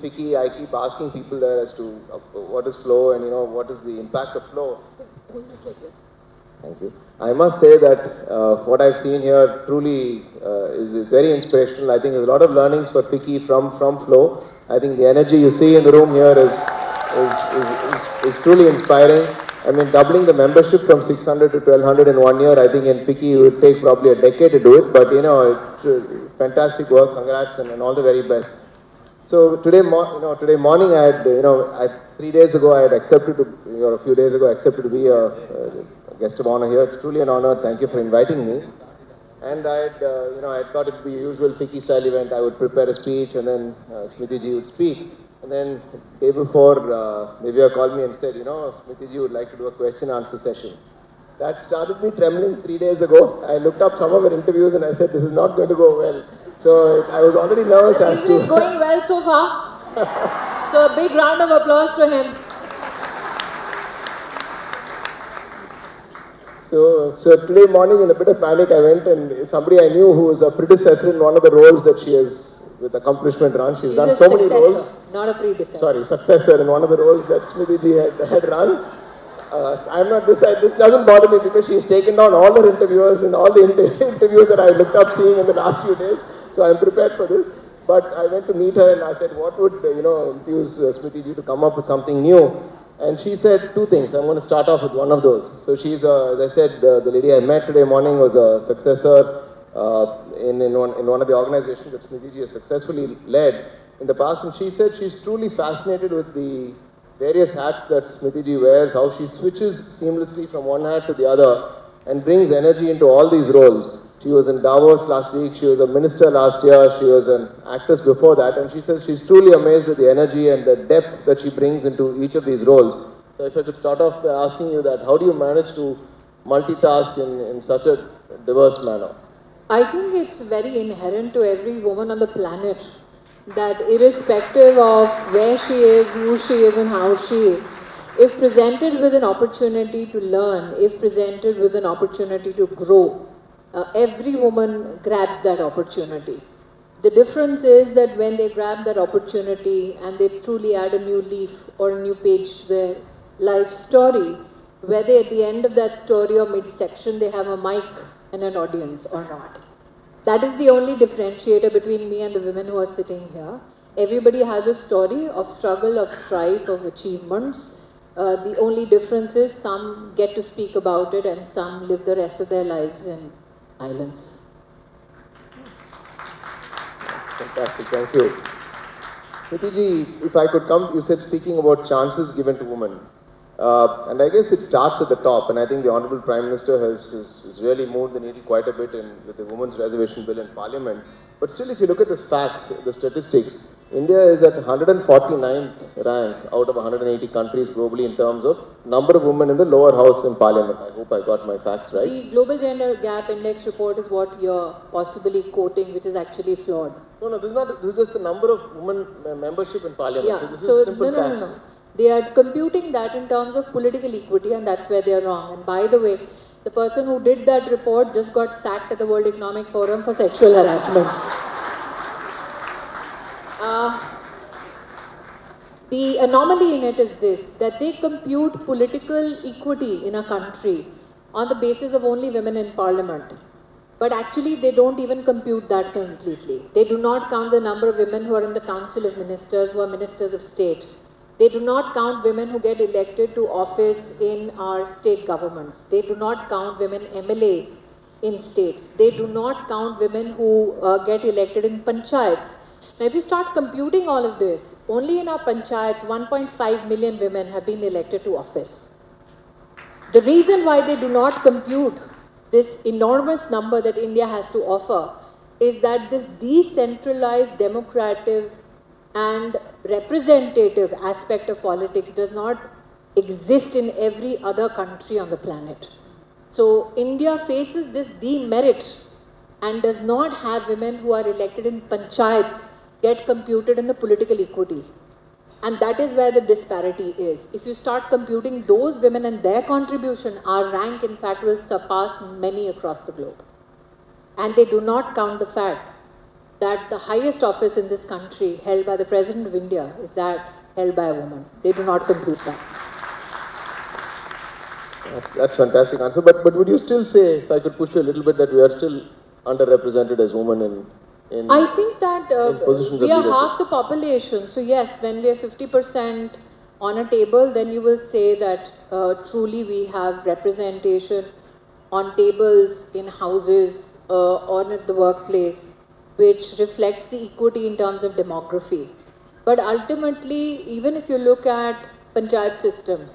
Ficci, I keep asking people there as to what is flow and what is the impact of flow. Thank you. I must say that what I've seen here truly is very inspirational. I think there's a lot of learnings for Ficci from flow. I think the energy you see in the room here is truly inspiring. I mean, doubling the membership from 600 to 1200 in 1 year, I think in Ficci it would take probably a decade to do it. But it's fantastic work. Congrats and all the very best. So today morning, I had, 3 days ago, I had accepted to, or a few days ago, accepted to be a guest of honor here. It's truly an honor. Thank you for inviting me. And I had, I thought it would be a usual Ficci style event. I would prepare a speech, and then Smriti ji would speak. And then day before, Divya called me and said, Smriti ji would like to do a question-answer session. That started me trembling 3 days ago. I looked up some of her interviews and I said, this is not going to go well. So I was already nervous as to... This is going well so far. So a big round of applause to him. So today morning in a bit of panic, I went and somebody I knew who was a predecessor in one of the roles that she has with accomplishment run. She's done so many roles. Not a predecessor. Sorry, successor in one of the roles that Smriti ji had run. I'm not this doesn't bother me because she's taken down all her interviewers and all the interviews that I looked up seeing in the last few days. So I'm prepared for this. But I went to meet her and I said, what would enthuse Smriti ji to come up with something new? And she said two things. I'm going to start off with one of those. So she's, as I said, the lady I met today morning was a successor in one of the organizations that Smriti ji has successfully led in the past. And she said she's truly fascinated with the various hats that Smriti ji wears, how she switches seamlessly from one hat to the other and brings energy into all these roles. She was in Davos last week, she was a minister last year, she was an actress before that, and she says she's truly amazed at the energy and the depth that she brings into each of these roles. So if I could start off by asking you that, how do you manage to multitask in such a diverse manner? I think it's very inherent to every woman on the planet that irrespective of where she is, who she is and how she is, if presented with an opportunity to learn, if presented with an opportunity to grow, every woman grabs that opportunity. The difference is that when they grab that opportunity and they truly add a new leaf or a new page to their life story, whether at the end of that story or midsection they have a mic and an audience or not. That is the only differentiator between me and the women who are sitting here. Everybody has a story of struggle, of strife, of achievements. The only difference is some get to speak about it and some live the rest of their lives in silence. Fantastic, thank you. Smriti ji, if I could come, you said speaking about chances given to women. And I guess it starts at the top, and I think the Honourable Prime Minister has really moved the needle quite a bit with the Women's Reservation Bill in Parliament. But still, if you look at the facts, the statistics, India is at 149th rank out of 180 countries globally in terms of number of women in the lower house in Parliament. I hope I got my facts right. The Global Gender Gap Index report is what you're possibly quoting, which is actually flawed. No, this is not. This is just the number of women membership in Parliament. Yeah, so this is simple no. facts. They are computing that in terms of political equity, and that's where they are wrong. And by the way, the person who did that report just got sacked at the World Economic Forum for sexual harassment. The anomaly in it is this, that they compute political equity in a country on the basis of only women in Parliament. But actually, they don't even compute that completely. They do not count the number of women who are in the Council of Ministers, who are Ministers of State. They do not count women who get elected to office in our state governments. They do not count women MLAs in states. They do not count women who get elected in panchayats. Now, if you start computing all of this, only in our panchayats, 1.5 million women have been elected to office. The reason why they do not compute this enormous number that India has to offer is that this decentralized, democratic, and representative aspect of politics does not exist in every other country on the planet. So India faces this demerit and does not have women who are elected in panchayats get computed in the political equity. And that is where the disparity is. If you start computing those women and their contribution, our rank in fact will surpass many across the globe. And they do not count the fact that the highest office in this country, held by the President of India, is that held by a woman. They do not compute that. That's fantastic answer. But would you still say, if I could push you a little bit, that we are still underrepresented as women in I think that in positions we of are leadership? half the population. So yes, when we are 50% on a table, then you will say that truly we have representation on tables, in houses, or at the workplace, which reflects the equity in terms of demography. But ultimately, even if you look at panchayat system,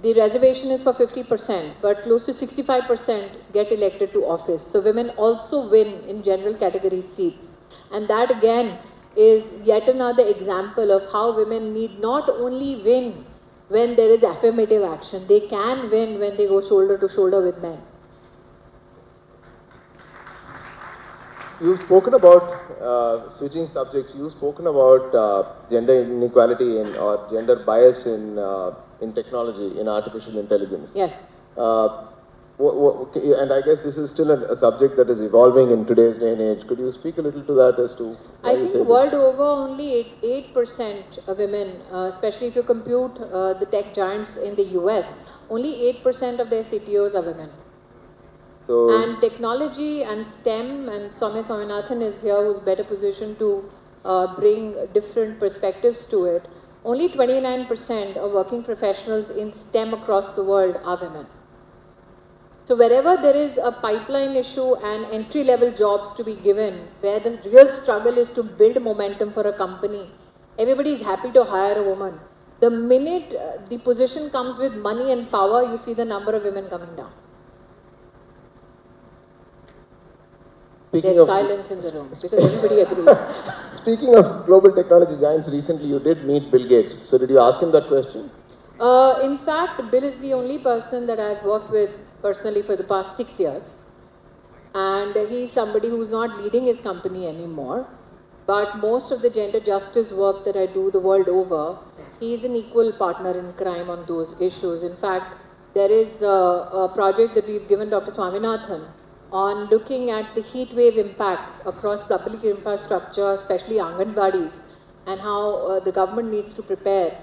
the reservation is for 50%, but close to 65% get elected to office. So women also win in general category seats. And that again is yet another example of how women need not only win when there is affirmative action, they can win when they go shoulder to shoulder with men. You've spoken about switching subjects. You've spoken about gender inequality or gender bias in technology, in artificial intelligence. Yes. And I guess this is still a subject that is evolving in today's day and age. Could you speak a little to that as to why I you think say world this? over only 8% of women, especially if you compute the tech giants in the US, only 8% of their CTOs are women. So, And technology and STEM, and Soumya Swaminathan is here who's better positioned to bring different perspectives to it. Only 29% of working professionals in STEM across the world are women. So wherever there is a pipeline issue and entry-level jobs to be given, where the real struggle is to build momentum for a company, everybody is happy to hire a woman. The minute the position comes with money and power, you see the number of women coming down. There's silence in the room because everybody agrees. Speaking of global technology giants, recently you did meet Bill Gates. So did you ask him that question? In fact, Bill is the only person that I've worked with personally for the past 6 years. And he's somebody who's not leading his company anymore. But most of the gender justice work that I do the world over, he's an equal partner in crime on those issues. In fact, there is a project that we've given Dr. Swaminathan on looking at the heat wave impact across public infrastructure, especially Anganwadis, and how the government needs to prepare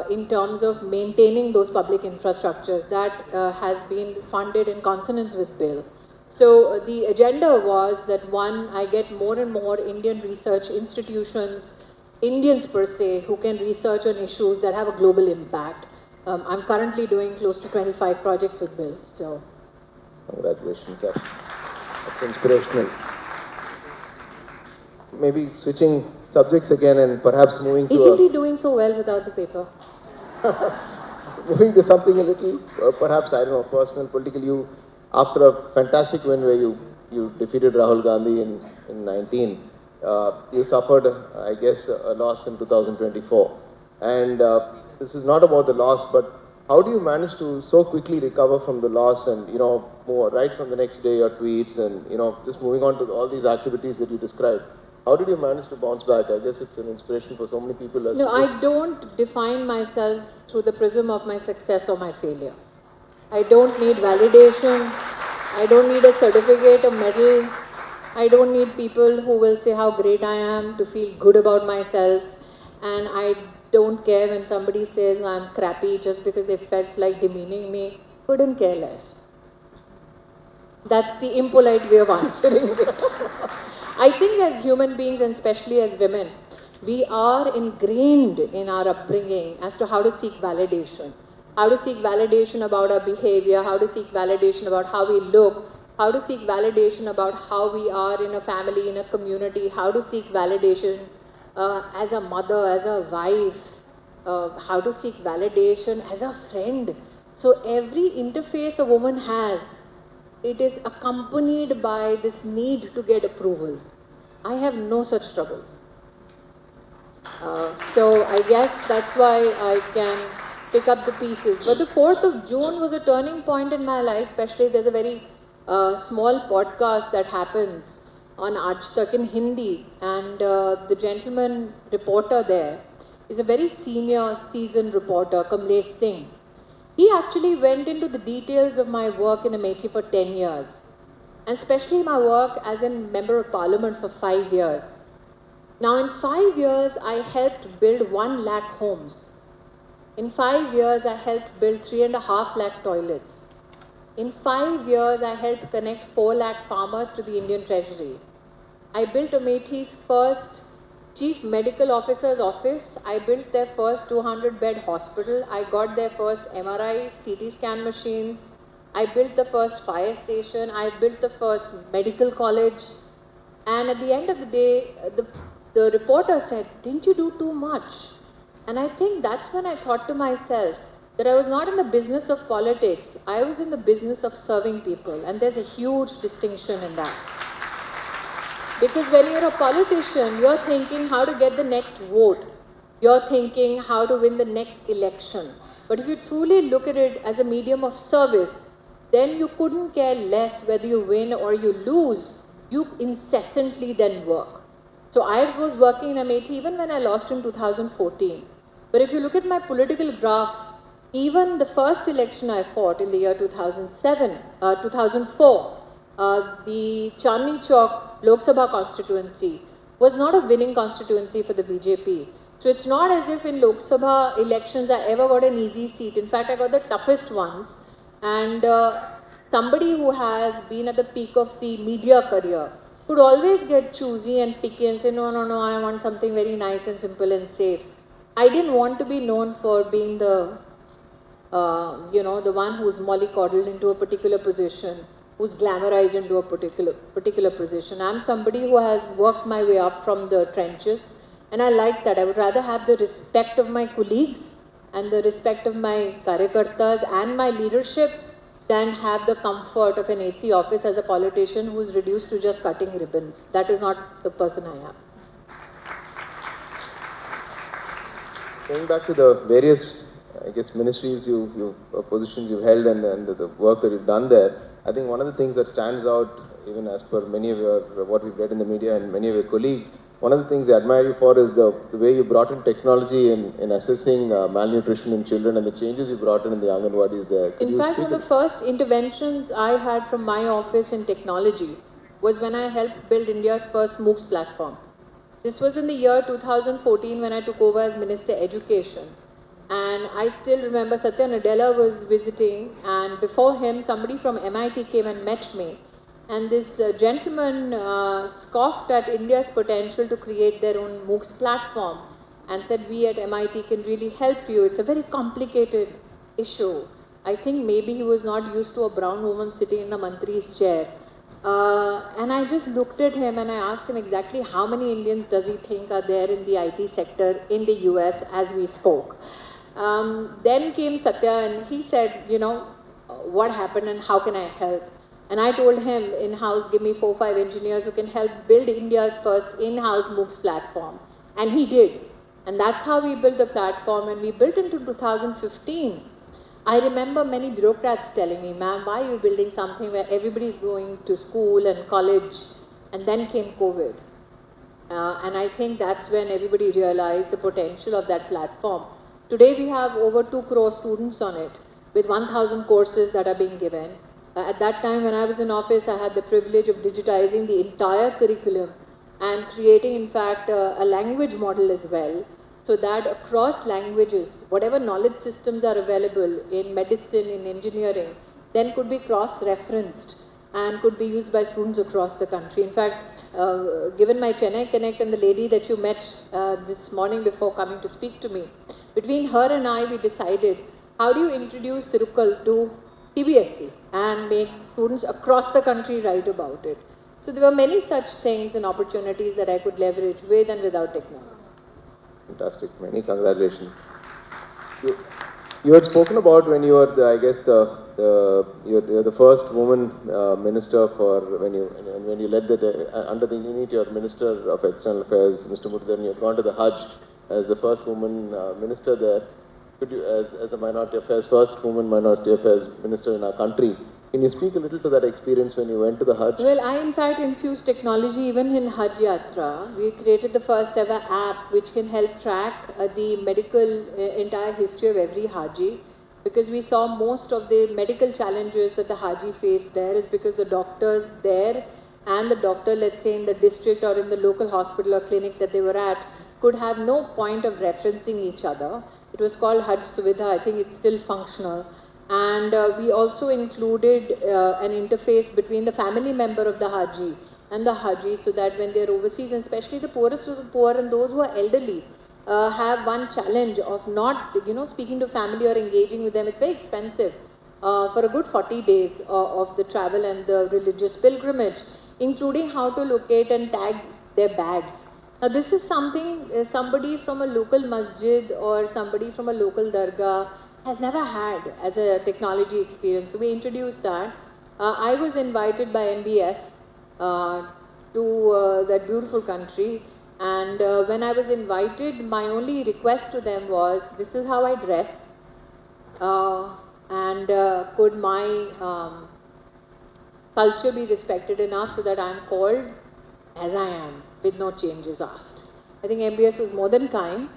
in terms of maintaining those public infrastructures. That has been funded in consonance with Bill. So the agenda was that one, I get more and more Indian research institutions, Indians per se, who can research on issues that have a global impact. I'm currently doing close to 25 projects with Bill. So. Congratulations, that's inspirational. Maybe switching subjects again and perhaps moving to Isn't he doing so well without the paper? moving to something a little, perhaps, I don't know, personal, political. After a fantastic win where you defeated Rahul Gandhi in 19, you suffered, I guess, a loss in 2024. And this is not about the loss, but how do you manage to so quickly recover from the loss and, move right from the next day your tweets and, just moving on to all these activities that you described? How did you manage to bounce back? I guess it's an inspiration for so many people. No, I don't define myself through the prism of my success or my failure. I don't need validation. I don't need a certificate, a medal. I don't need people who will say how great I am to feel good about myself. And I don't care when somebody says I'm crappy just because they felt like demeaning me. Couldn't care less. That's the impolite way of answering it. I think as human beings, and especially as women, we are ingrained in our upbringing as to how to seek validation. How to seek validation about our behavior, how to seek validation about how we look, how to seek validation about how we are in a family, in a community, how to seek validation as a mother, as a wife, how to seek validation as a friend. So every interface a woman has, it is accompanied by this need to get approval. I have no such trouble. So I guess that's why I can pick up the pieces. But the 4th of June was a turning point in my life, especially there's a very small podcast that happens on Aaj Tak in Hindi, and the gentleman reporter there is a very senior seasoned reporter, Kamlesh Singh. He actually went into the details of my work in Amethi for 10 years, and especially my work as a member of parliament for 5 years. Now in 5 years, I helped build 1 lakh homes. In 5 years, I helped build 3.5 lakh toilets. In 5 years, I helped connect 4 lakh farmers to the Indian Treasury. I built Ameethi's first Chief Medical Officer's office. I built their first 200-bed hospital. I got their first MRI, CT scan machines. I built the first fire station. I built the first medical college. And at the end of the day, the reporter said, "Didn't you do too much?" And I think that's when I thought to myself that I was not in the business of politics. I was in the business of serving people. And there's a huge distinction in that. Because when you're a politician, you're thinking how to get the next vote. You're thinking how to win the next election. But if you truly look at it as a medium of service, then you couldn't care less whether you win or you lose. You incessantly then work. So I was working in Amethi even when I lost in 2014. But if you look at my political graph, even the first election I fought in the year 2004, the Chandni Chowk Lok Sabha constituency was not a winning constituency for the BJP. So it's not as if in Lok Sabha elections I ever got an easy seat. In fact, I got the toughest ones. And somebody who has been at the peak of the media career could always get choosy and picky and say, no, I want something very nice and simple and safe. I didn't want to be known for being the one who's mollycoddled into a particular position, who's glamorized into a particular position. I'm somebody who has worked my way up from the trenches, and I like that. I would rather have the respect of my colleagues and the respect of my karyakartas and my leadership than have the comfort of an AC office as a politician who's reduced to just cutting ribbons. That is not the person I am. Going back to the various, I guess, ministries positions you've held and the work that you've done there, I think one of the things that stands out, even as per many of what we've read in the media and many of your colleagues, one of the things they admire you for is the way you brought in technology in assessing malnutrition in children and the changes you brought in the Anganwadis there. In fact, one of the first interventions I had from my office in technology was when I helped build India's first MOOCs platform. This was in the year 2014 when I took over as Minister Education. And I still remember Satya Nadella was visiting, and before him, somebody from MIT came and met me. And this gentleman scoffed at India's potential to create their own MOOCs platform and said, we at MIT can really help you. It's a very complicated issue. I think maybe he was not used to a brown woman sitting in a mantri's chair. And I just looked at him and I asked him exactly how many Indians does he think are there in the IT sector in the US as we spoke. Then came Satya and he said, what happened and how can I help? And I told him, in-house, give me 4 or 5 engineers who can help build India's first in-house MOOCs platform. And he did. And that's how we built the platform, and we built into 2015. I remember many bureaucrats telling me, ma'am, why are you building something where everybody's going to school and college? And then came COVID. And I think that's when everybody realized the potential of that platform. Today we have over 2 crore students on it, with 1,000 courses that are being given. At that time when I was in office, I had the privilege of digitizing the entire curriculum and creating, in fact, a language model as well, so that across languages, whatever knowledge systems are available in medicine, in engineering, then could be cross-referenced and could be used by students across the country. In fact, given my Chennai Connect and the lady that you met this morning before coming to speak to me, between her and I, we decided, how do you introduce Tirukal to CBSE and make students across the country write about it? So there were many such things and opportunities that I could leverage with and without technology. Fantastic. Many congratulations. You had spoken about when you were, you're the first woman minister for when you led under the unit, your Minister of External Affairs, Mr. Murthy, you had gone to the Hajj as the first woman minister there. Could you, as a minority affairs, first woman minority affairs minister in our country, can you speak a little to that experience when you went to the Hajj? Well, I in fact infused technology even in Hajj Yatra. We created the first ever app which can help track the medical entire history of every Haji, because we saw most of the medical challenges that the Haji faced there is because the doctors there and the doctor, let's say in the district or in the local hospital or clinic that they were at, could have no point of referencing each other. It was called Haj Suvidha. I think it's still functional. And we also included an interface between the family member of the Haji and the Haji, so that when they're overseas, and especially the poorest of the poor and those who are elderly, have one challenge of not, speaking to family or engaging with them. It's very expensive for a good 40 days of the travel and the religious pilgrimage, including how to locate and tag their bags. Now this is something somebody from a local masjid or somebody from a local dargah has never had as a technology experience. So we introduced that. I was invited by MBS to that beautiful country, and when I was invited, my only request to them was, this is how I dress, and could my culture be respected enough so that I am called as I am, with no changes asked. I think MBS was more than kind.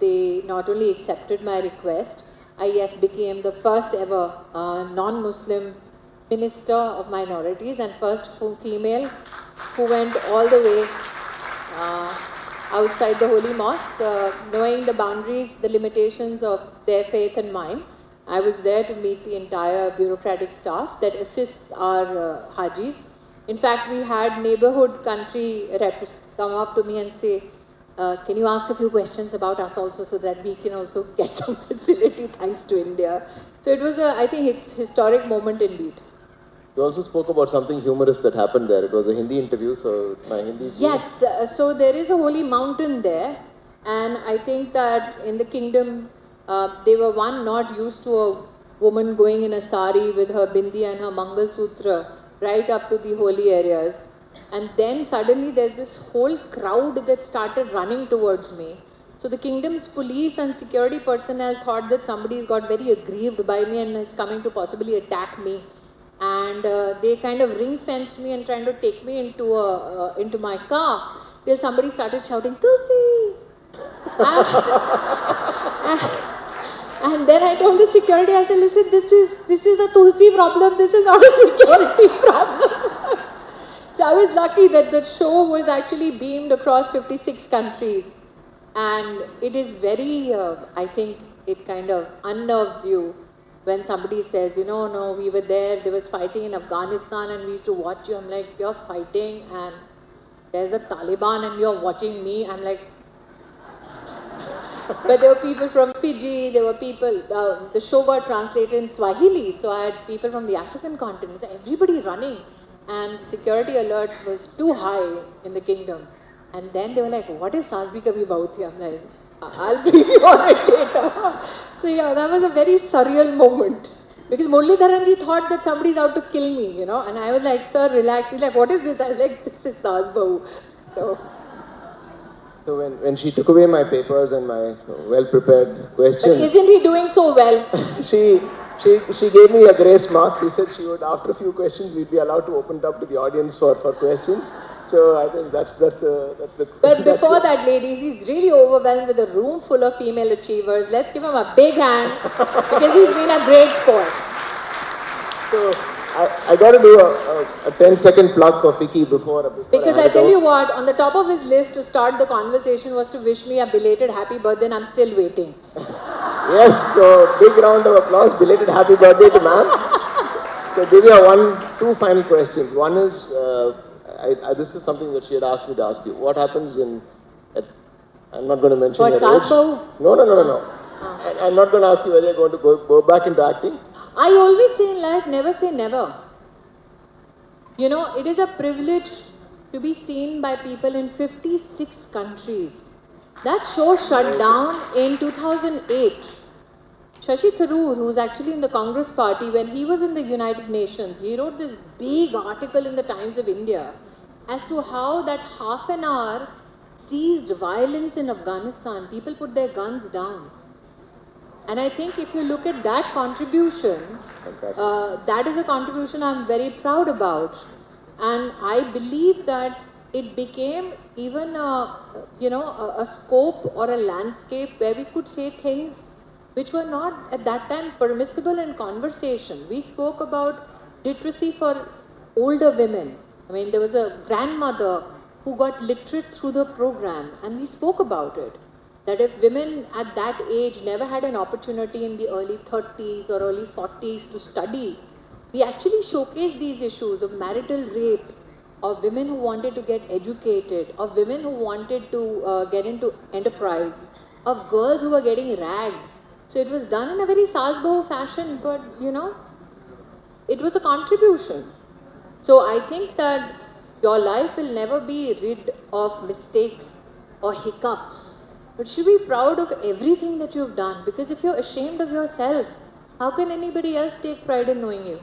They not only accepted my request, I became the first ever non-Muslim minister of minorities and first female who went all the way outside the Holy Mosque, knowing the boundaries, the limitations of their faith and mine. I was there to meet the entire bureaucratic staff that assists our Hajis. In fact, we had neighborhood country reps come up to me and say, can you ask a few questions about us also, so that we can also get some facility thanks to India. So it was I think it's historic moment indeed. You also spoke about something humorous that happened there. It was a Hindi interview, so my Hindi... Yes, so there is a holy mountain there, and I think that in the kingdom, they were not used to a woman going in a sari with her bindi and her Mangal Sutra right up to the holy areas. And then suddenly there's this whole crowd that started running towards me. So the kingdom's police and security personnel thought that somebody's got very aggrieved by me and is coming to possibly attack me. And they kind of ring-fenced me and trying to take me into my car. Till somebody started shouting, Tulsi! And then I told the security, I said, listen, this is a Tulsi problem, this is not a security problem. So I was lucky that the show was actually beamed across 56 countries. And it is very, I think, it kind of unnerves you when somebody says, no, we were there was fighting in Afghanistan and we used to watch you. I'm like, you're fighting and there's a Taliban and you're watching me. I'm like, but there were people from Fiji, there were people, the show got translated in Swahili, so I had people from the African continent, so everybody running, and security alert was too high in the kingdom. And then they were like, what is Saas Bhi Kabhi Bahu Thi? I'm like, I'll brief you on it later. So yeah, that was a very surreal moment. Because Muralidharan ji thought that somebody's out to kill me, and I was like, sir, relax. He's like, what is this? I was like, this is Saas Bahu. So when she took away my papers and my well-prepared questions... But isn't he doing so well? she gave me a grace mark. He said she would, after a few questions, we'd be allowed to open it up to the audience for questions. So I think that's the... But before that, ladies, he's really overwhelmed with a room full of female achievers. Let's give him a big hand because he's been a great sport. So I got to do a 10-second plug for Ficci before because I tell you what, on the top of his list to start the conversation was to wish me a belated happy birthday, and I'm still waiting. Yes, so big round of applause, belated happy birthday to ma'am. So Divya, two final questions. One is, this is something that she had asked me to ask you. What happens I'm not going to mention your age. No. I'm not going to ask you whether you're going to go back into acting. I always say in life, never say never. It is a privilege to be seen by people in 56 countries. That show shut down in 2008. Shashi Tharoor, who's actually in the Congress party, when he was in the United Nations, he wrote this big article in the Times of India as to how that half an hour ceased violence in Afghanistan. People put their guns down. And I think if you look at that contribution, that is a contribution I'm very proud about. And I believe that it became even a scope or a landscape where we could say things which were not at that time permissible in conversation. We spoke about literacy for older women. I mean, there was a grandmother who got literate through the program, and we spoke about it. That if women at that age never had an opportunity in the early 30s or early 40s to study, we actually showcased these issues of marital rape, of women who wanted to get educated, of women who wanted to get into enterprise, of girls who were getting ragged. So it was done in a very Salzburg fashion, but it was a contribution. So I think that your life will never be rid of mistakes or hiccups, but you should be proud of everything that you've done, because if you're ashamed of yourself, how can anybody else take pride in knowing you?